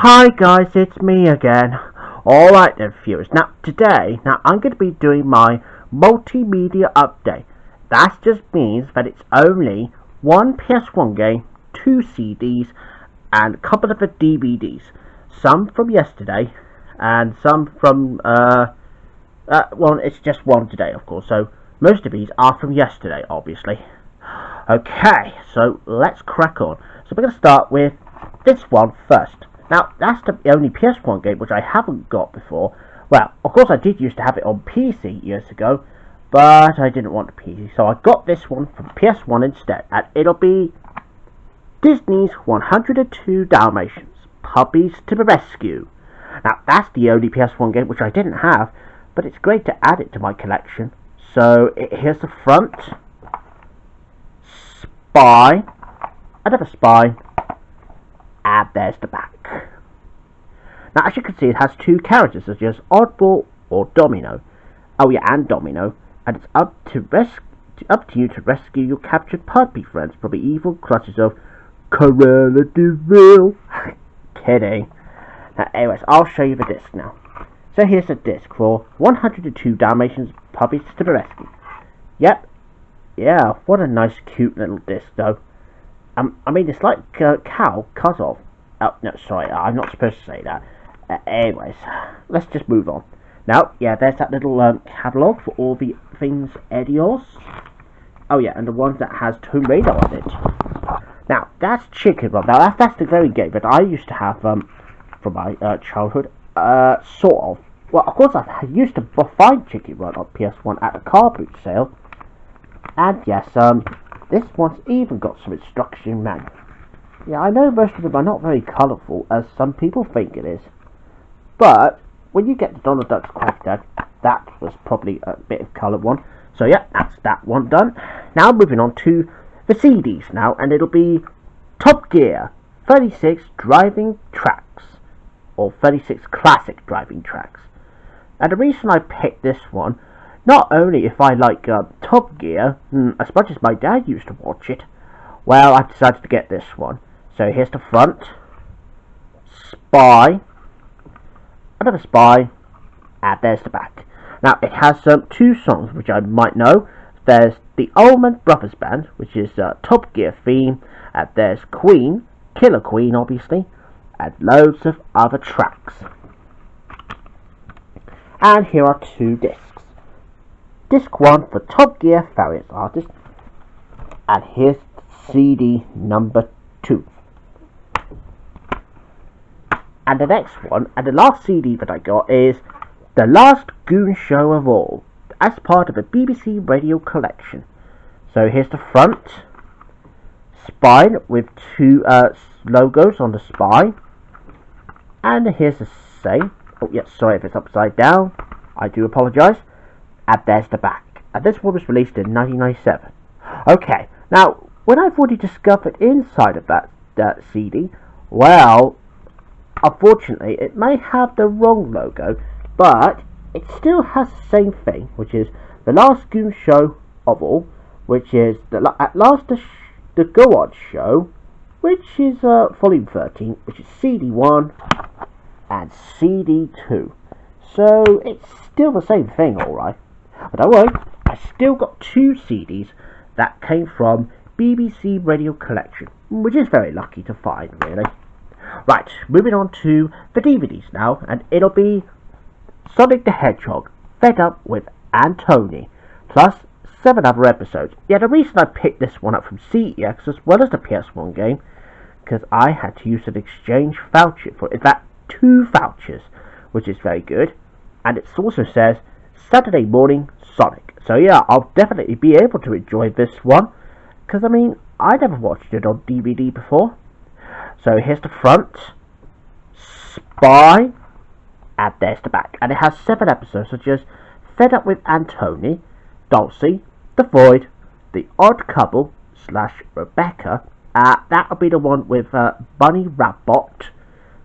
Hi guys, it's me again. Alright then viewers, now I'm going to be doing my multimedia update. That just means that it's only one PS1 game, two CDs, and a couple of the DVDs. Some from yesterday, and some from, well, it's just one today of course, so most of these are from yesterday, obviously. Okay, so let's crack on. So we're going to start with this one first. Now, that's the only PS1 game which I haven't got before. Well, of course I did used to have it on PC years ago, but I didn't want a PC, so I got this one from PS1 instead, and it'll be Disney's 102 Dalmatians, Puppies to the Rescue. Now, that's the only PS1 game which I didn't have, but it's great to add it to my collection. So, here's the front. Spy. Another spy. And there's the back. Now, as you can see, it has two characters, such as Oddball or Domino. Oh yeah, and Domino. And it's up to you to rescue your captured puppy friends from the evil clutches of Cruella de Vil. Kidding. Now, anyways, I'll show you the disc now. So here's the disc for 102 Dalmatians, Puppies to the Rescue. Yep. Yeah, what a nice, cute little disc, though. I mean, it's like cow cut off. Oh, no, sorry, I'm not supposed to say that. Anyways, let's just move on. Now, yeah, there's that little catalogue for all the things Edios. Oh, yeah, and the one that has Tomb Raider on it. Now, that's Chicken Run. Now, that's the very game that I used to have from my childhood. Sort of. Well, of course, I used to find Chicken Run on PS1 at a car boot sale. And yes, this one's even got some instruction manual. Yeah, I know most of them are not very colourful, as some people think it is. But, when you get to Donald Duck's Quack Dad, that was probably a bit of coloured one. So yeah, that's that one done. Now moving on to the CDs now, and it'll be Top Gear 36 Driving Tracks, or 36 Classic Driving Tracks. And the reason I picked this one, not only if I like Top Gear, as much as my dad used to watch it, well, I decided to get this one. So here's the front, Spy, another Spy, and there's the back. Now, it has two songs which I might know. There's the Allman Brothers Band, which is Top Gear theme, and there's Queen, Killer Queen obviously, and loads of other tracks. And here are two discs. Disc 1 for Top Gear Various Artists, and here's CD number 2. And the next one, and the last CD that I got, is The Last Goon Show of All, as part of a BBC Radio collection. So here's the front, spine with two logos on the spine, and here's the same. Oh yeah, sorry if it's upside down, I do apologise. And there's the back. And this one was released in 1997. Okay, now when I've already discovered inside of that CD, well, unfortunately, it may have the wrong logo, but it still has the same thing, which is The Last Goon Show of All, which is At Last the Go On Show, which is Volume 13, which is CD 1 and CD 2. So it's still the same thing, alright. But don't worry, I still got two CDs that came from BBC Radio Collection, which is very lucky to find, really. Right, moving on to the DVDs now, and it'll be Sonic the Hedgehog, Fed Up with Antony, plus 7 other episodes. Yeah, the reason I picked this one up from CEX as well as the PS1 game, because I had to use an exchange voucher for it. In fact, 2 vouchers, which is very good. And it also says Saturday Morning Sonic. So yeah, I'll definitely be able to enjoy this one, because I mean, I never watched it on DVD before. So here's the front, Spy, and there's the back. And it has 7 episodes, such as Fed Up with Antony, Dulcie, The Void, The Odd Couple / Rebecca. That'll be the one with Bunny Rabbit,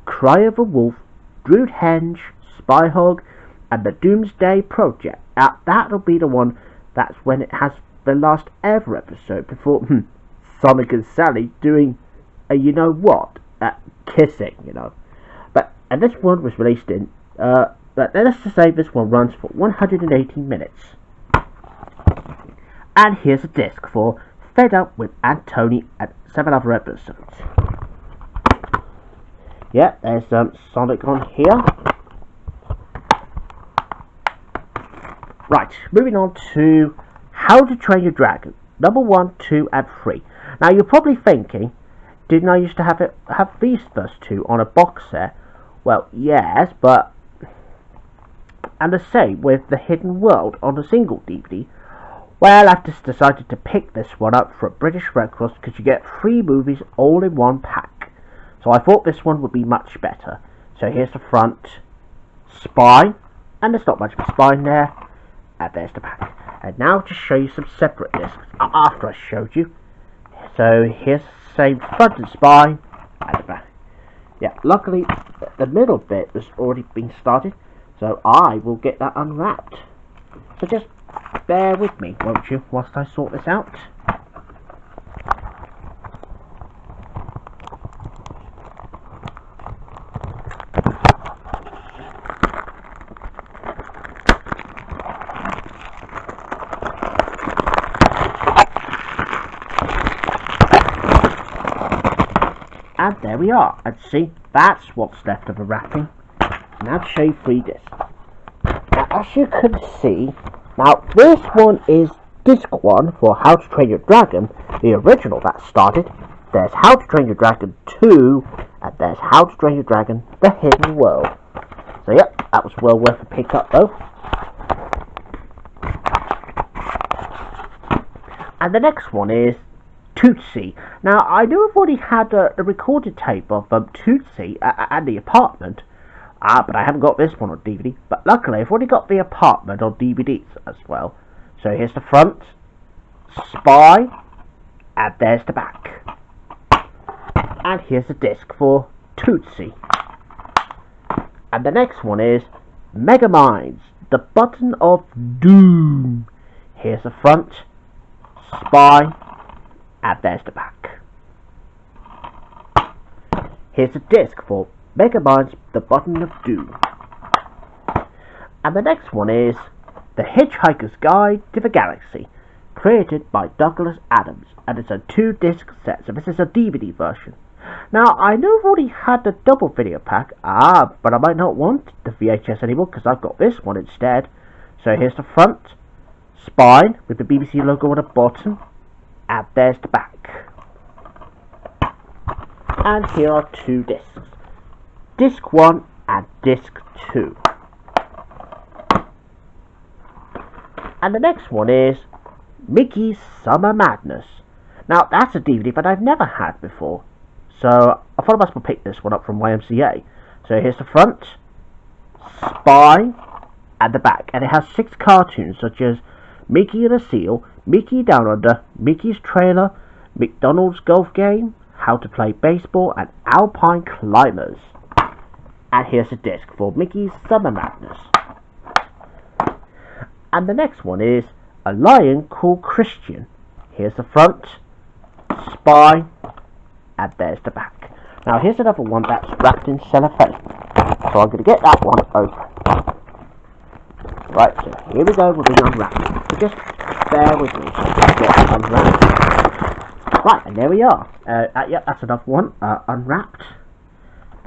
Cry of a Wolf, Brood Henge, Spy Hog, and the Doomsday Project. That'll be the one that's when it has the last ever episode before Sonic and Sally doing you know what, kissing, you know. and this one was released in, let's just say this one runs for 118 minutes. And here's a disc for Fed Up with Anthony and 7 other episodes. Yeah, there's Sonic on here. Right, moving on to How to Train Your Dragon, number 1, 2, and 3. Now you're probably thinking, didn't I used to have these first two on a box set? Well, yes, but and the same with The Hidden World on a single DVD. Well, I've just decided to pick this one up for a British records because you get 3 movies all in one pack. So I thought this one would be much better. So here's the front spine, and there's not much of a spine there, and there's the back. And now to show you some separate discs after I showed you. So here's the same front and spine, and the back. Yeah, luckily the middle bit has already been started, so I will get that unwrapped. So just bear with me, won't you, whilst I sort this out. And there we are, and see, that's what's left of the wrapping. Now to show you 3 discs. Now, as you can see, now this one is disc 1 for How to Train Your Dragon, the original that started. There's How to Train Your Dragon 2, and there's How to Train Your Dragon, The Hidden World. So yep, that was well worth a pickup though. And the next one is Tootsie. Now, I know I've already had a recorded tape of Tootsie and The Apartment, but I haven't got this one on DVD. But luckily, I've already got The Apartment on DVDs as well. So here's the front, spine, and there's the back. And here's the disc for Tootsie. And the next one is Megaminds, The Button of Doom. Here's the front, spine, and there's the back. Here's a disc for Megaminds, The Button of Doom. And the next one is The Hitchhiker's Guide to the Galaxy, created by Douglas Adams, and it's a 2-disc set, so this is a DVD version. Now, I know I've already had the double video pack, but I might not want the VHS anymore because I've got this one instead. So here's the front, spine with the BBC logo on the bottom, and there's the back. And here are 2 discs, disc 1 and disc 2. And the next one is Mickey's Summer Madness. Now that's a DVD that I've never had before, so I thought I must pick this one up from YMCA. So here's the front, spine, and the back, and it has 6 cartoons such as Mickey and a Seal, Mickey Down Under, Mickey's Trailer, McDonald's Golf Game, How to Play Baseball, and Alpine Climbers. And here's a disc for Mickey's Summer Madness. And the next one is A Lion Called Christian. Here's the front, spine, and there's the back. Now here's another one that's wrapped in cellophane. So I'm going to get that one open. Right, so here we go, we'll be unwrapping. So just bear with me so I can get it unwrapped. Right, and there we are. Yep, that's another one unwrapped.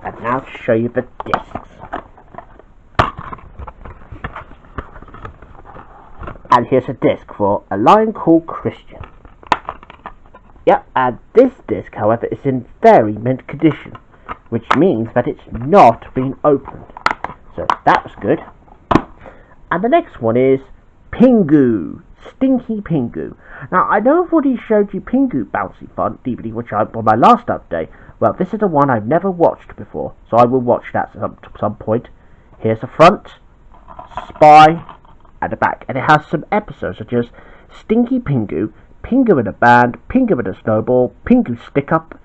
And now to show you the discs. And here's a disc for A Lion Called Christian. Yep, and this disc, however, is in very mint condition, which means that it's not been opened. So that was good. And the next one is Pingu, Stinky Pingu. Now, I know I've already showed you Pingu Bouncy Fun DVD, which I on my last update. Well, this is the one I've never watched before, so I will watch that at some point. Here's the front, spine, and the back, and it has some episodes such as Stinky Pingu, Pingu in a Band, Pingu in a Snowball, Pingu Stick Up,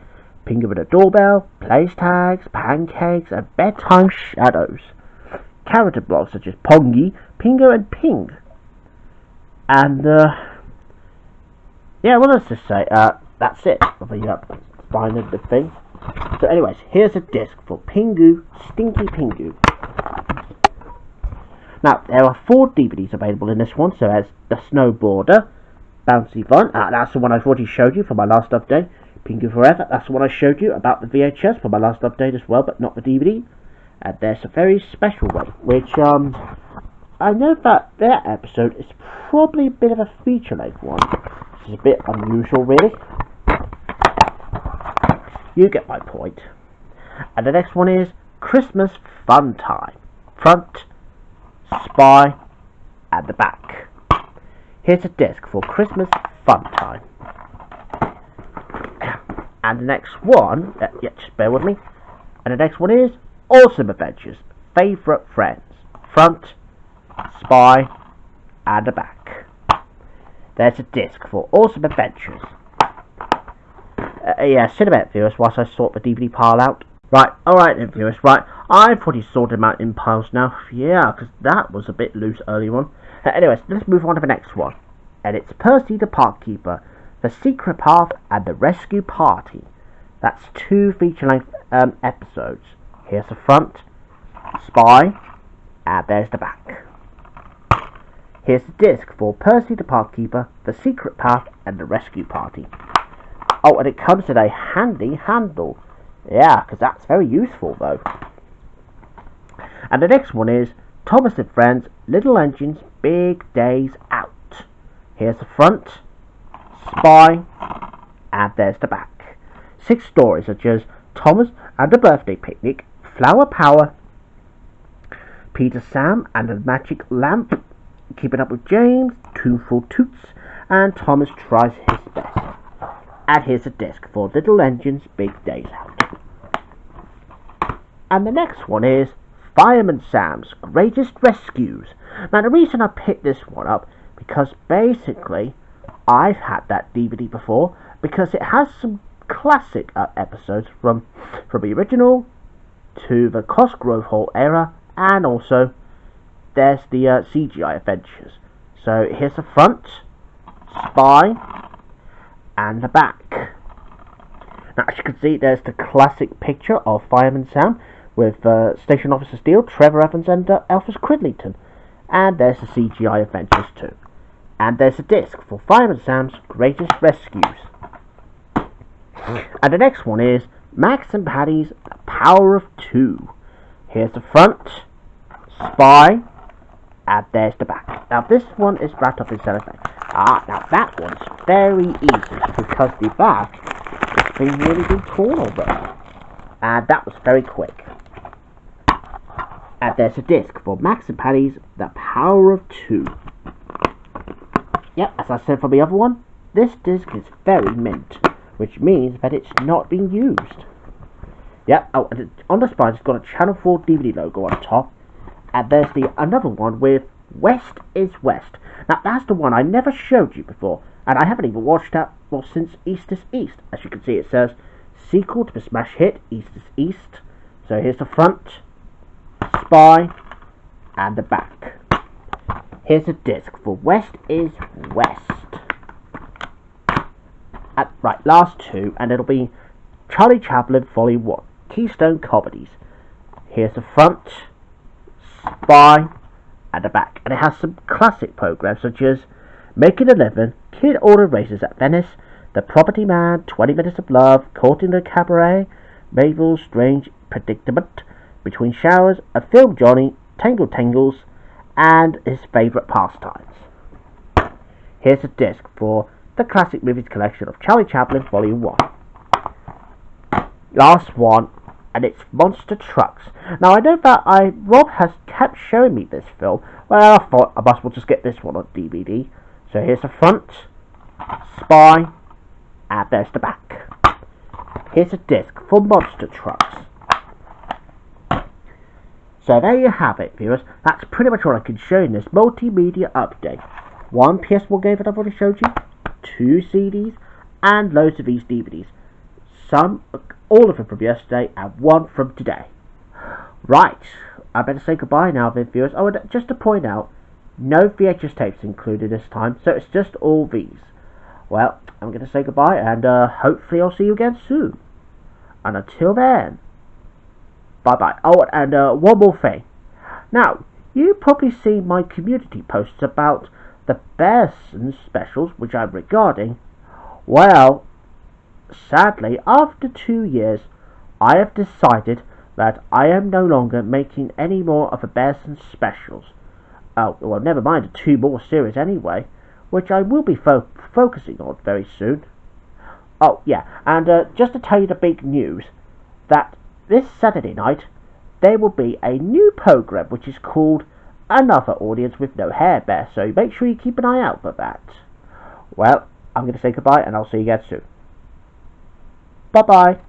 Pingu in a Doorbell, Place Tags, Pancakes, and Bedtime Shadows. Character blogs such as Pongy, Pingu, and Ping. And yeah, well, let's just say that's it for the spine of the thing. So anyways, here's a disc for Pingu, Stinky Pingu. Now, there are 4 DVDs available in this one, so as The Snowboarder, Bouncy Fun, that's the one I've already showed you for my last update. Pingu Forever, that's the one I showed you about the VHS for my last update as well, but not the DVD. And there's a very special one, which, I know that their episode is probably a bit of a feature-length one. This is a bit unusual, really. You get my point. And the next one is Christmas Fun Time. Front, Spy, and the back. Here's a disc for Christmas Fun Time. And the next one, just bear with me. And the next one is Awesome Adventures, Favourite Friends. Front, Spy, and the back. There's a disc for Awesome Adventures. See in a minute, viewers, whilst I sort the DVD pile out. Right, alright then, viewers, right. I've already sorted them out in piles now. Yeah, because that was a bit loose earlier on. Anyways, let's move on to the next one. And it's Percy the Park Keeper, The Secret Path, and The Rescue Party. That's 2 feature-length episodes. Here's the front, Spy, and there's the back. Here's the disc for Percy the Park Keeper, The Secret Path, and The Rescue Party. Oh, and it comes with a handy handle. Yeah, because that's very useful, though. And the next one is Thomas and Friends, Little Engines, Big Days Out. Here's the front, Spy, and there's the back. 6 stories such as Thomas and the Birthday Picnic, Flower Power, Peter Sam and the Magic Lamp, Keeping Up with James, Tuneful Toots, and Thomas Tries His Best. And here's a disc for Little Engines, Big Days Out. And the next one is Fireman Sam's Greatest Rescues. Now the reason I picked this one up, because basically I've had that DVD before, because it has some classic episodes from the original to the Cosgrove Hall era, and also there's the CGI adventures. So here's the front, Spy, and the back. Now as you can see, there's the classic picture of Fireman Sam with Station Officer Steele, Trevor Evans, and Elvis Cridlington. And there's the CGI adventures too. And there's a disc for Fireman Sam's Greatest Rescues. And the next one is Max and Paddy's The Power of Two. Here's the front, Spy, and there's the back. Now this one is wrapped up in cellophane. Now that one's very easy because the back has been really been torn already. And that was very quick. And there's a disc for Max and Paddy's The Power of Two. Yep, as I said for the other one, this disc is very mint, which means that it's not being used. Yep, oh, and on the spine it's got a Channel 4 DVD logo on top. And there's another one with West is West. Now that's the one I never showed you before, and I haven't even watched that since East is East. As you can see, it says sequel to the smash hit East is East. So here's the front, Spy, and the back. Here's a disc for West is West. Right, last 2, and it'll be Charlie Chaplin Volume 1, Keystone Comedies. Here's the front, Spy, and the back. And it has some classic programs such as Making a Living, Kid Order Races at Venice, The Property Man, 20 Minutes of Love, Caught in the Cabaret, Mabel's Strange Predicament, Between Showers, A Film Johnny, Tangle Tangles, and his favourite pastimes. Here's a disc for the Classic Movies Collection of Charlie Chaplin Volume 1. Last one, and it's Monster Trucks. Now I know that Rob has kept showing me this film. Well, I thought I must well just get this one on DVD. So here's the front, Spy, and there's the back. Here's a disc for Monster Trucks. So there you have it, viewers. That's pretty much all I can show you in this multimedia update. 1 PS1 game that I've already showed you, 2 CDs, and loads of these DVDs. All of them from yesterday, and 1 from today. Right, I better say goodbye now, viewers. Oh, and just to point out, no VHS tapes included this time, so it's just all these. Well, I'm going to say goodbye, and hopefully I'll see you again soon. And until then, bye bye. Oh, and one more thing. Now, you probably see my community posts about the Bearson specials, which I'm regarding. Well, sadly, after 2 years, I have decided that I am no longer making any more of the Bearson specials. Oh, well, never mind the 2 more series anyway, which I will be focusing on very soon. Oh, yeah, and just to tell you the big news, that this Saturday night, there will be a new program which is called Another Audience with No Hair Bear, so make sure you keep an eye out for that. Well, I'm going to say goodbye, and I'll see you again soon. Bye bye.